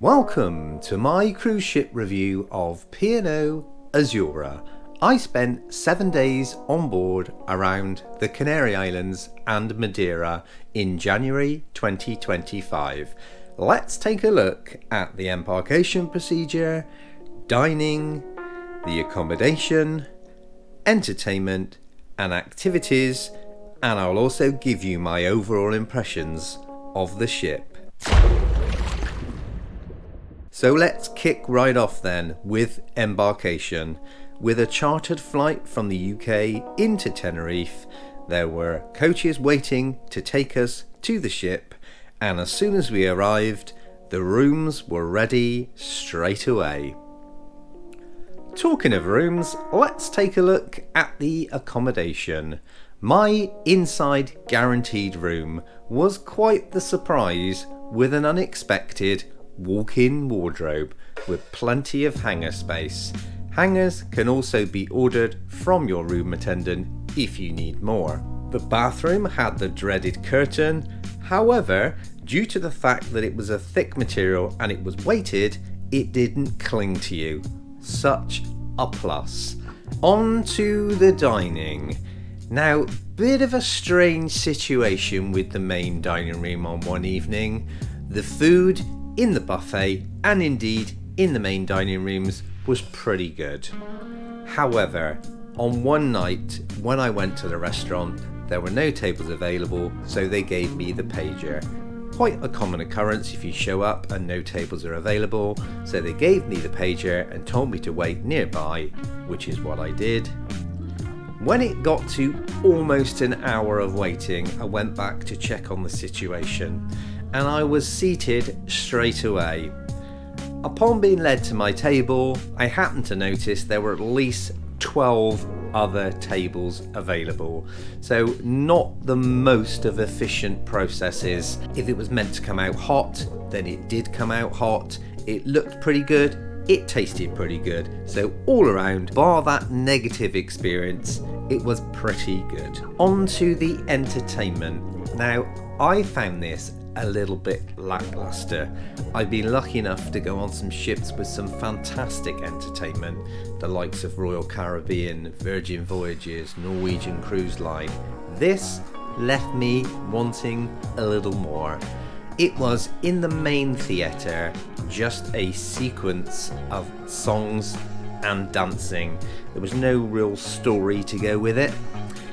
Welcome to my cruise ship review of P&O Azura. I spent 7 days on board around the Canary Islands and Madeira in January 2025. Let's take a look at the embarkation procedure, dining, the accommodation, entertainment and activities, and I'll also give you my overall impressions of the ship. So let's kick right off then with embarkation. With a chartered flight from the UK into Tenerife, there were coaches waiting to take us to the ship, and as soon as we arrived, the rooms were ready straight away. Talking of rooms, let's take a look at the accommodation. My inside guaranteed room was quite the surprise, with an unexpected walk-in wardrobe with plenty of hanger space. Hangers can also be ordered from your room attendant if you need more. The bathroom had the dreaded curtain, however, due to the fact that it was a thick material and it was weighted, it didn't cling to you. Such a plus. On to the dining. Now, bit of a strange situation with the main dining room on one evening. The food in the buffet and indeed in the main dining rooms was pretty good. However, on one night when I went to the restaurant, there were no tables available, so they gave me the pager. Quite a common occurrence if you show up and no tables are available, so they gave me the pager and told me to wait nearby, which is what I did. When it got to almost an hour of waiting, I went back to check on the situation, and I was seated straight away. Upon being led to my table, I happened to notice there were at least 12 other tables available. So not the most of efficient processes. If it was meant to come out hot, then it did come out hot. It looked pretty good. It tasted pretty good. So all around, bar that negative experience, it was pretty good. On to the entertainment. Now, I found this a little bit lackluster. I've been lucky enough to go on some ships with some fantastic entertainment, the likes of Royal Caribbean, Virgin Voyages, Norwegian Cruise Line. This left me wanting a little more. It was in the main theatre, just a sequence of songs and dancing. There was no real story to go with it.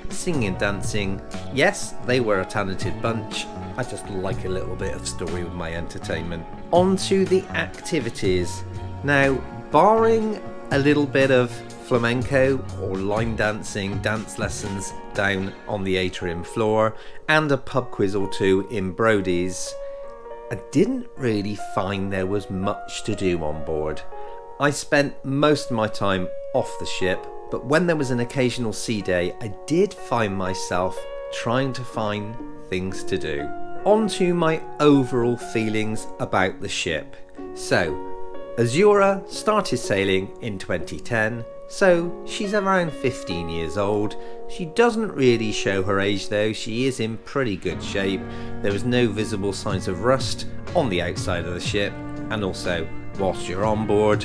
Singing and dancing, yes, they were a talented bunch. I just like a little bit of story with my entertainment. On to the activities. Now, barring a little bit of flamenco or line dancing, dance lessons down on the atrium floor, and a pub quiz or two in Brody's, I didn't really find there was much to do on board. I spent most of my time off the ship, but when there was an occasional sea day, I did find myself trying to find things to do. On to my overall feelings about the ship. So, Azura started sailing in 2010, so she's around 15 years old. She doesn't really show her age though, she is in pretty good shape. There was no visible signs of rust on the outside of the ship, and also whilst you're on board.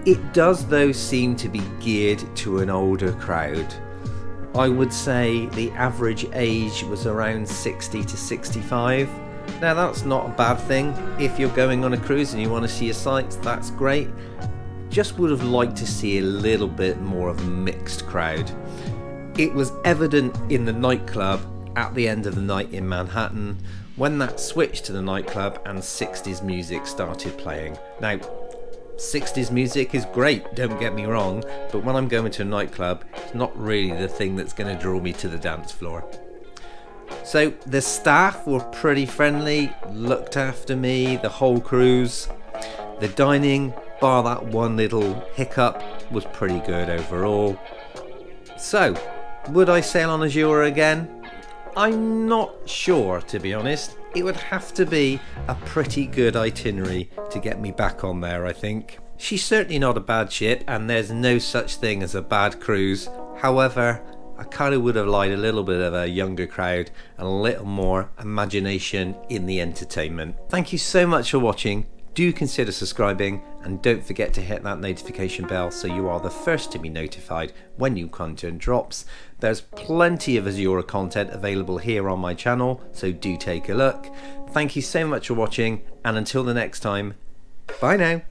It does though seem to be geared to an older crowd. I would say the average age was around 60 to 65. Now that's not a bad thing. If you're going on a cruise and you want to see your sights, that's great. Just would have liked to see a little bit more of a mixed crowd. It was evident in the nightclub at the end of the night in Manhattan when that switched to the nightclub and 60s music started playing. Now, 60s music is great, don't get me wrong, but when I'm going to a nightclub, it's not really the thing that's going to draw me to the dance floor. So the staff were pretty friendly, looked after me the whole cruise. The dining, bar that one little hiccup, was pretty good overall. So, would I sail on Azura again? I'm not sure, to be honest. It would have to be a pretty good itinerary to get me back on there, I think. She's certainly not a bad ship, and there's no such thing as a bad cruise. However, I kind of would have liked a little bit of a younger crowd and a little more imagination in the entertainment. Thank you so much for watching. do consider subscribing and don't forget to hit that notification bell so you are the first to be notified when new content drops. There's plenty of Azura content available here on my channel, so do take a look. Thank you so much for watching, and until the next time, bye now.